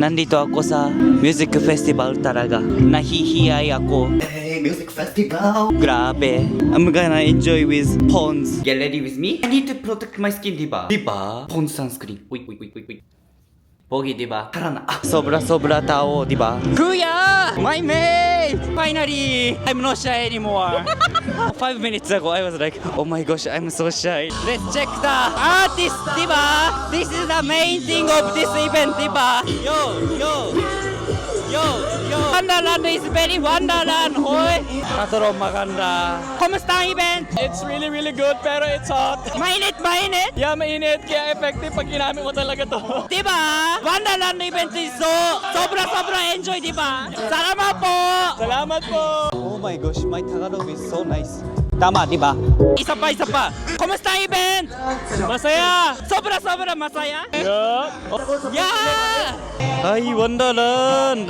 Nandito ako sa Music Festival talaga. Nahihiyay ako. Hey, music festival! Grabe. I'm gonna enjoy with Pond's. Get ready with me? I need to protect my skin, diba? Diba? Pond's sunscreen. Wait. Pogi, diba? Tara na. Sobra tao, diba? Kuya! My mate! Finally! I'm not shy anymore. 5 minutes ago, I was like, oh my gosh, I'm so shy. Let's check the artist, diba? This is the main thing of this event, diba? Yo! Wonderland is very Wonderland, hoy! Katuro maganda. Kumusta ang event? It's really good pero it's hot. Mainit! Yeah, mainit kaya effective pag ginamit mo talaga to. Diba? Wonderland event is so sobra enjoy, diba? Salamat po! Salamat po! Oh my gosh, my Tagalog is so nice. Tama, diba? Isa pa. Kumusta ang event? Masaya! Sobra masaya? Yeah! Yeah! Ay, Wonderland!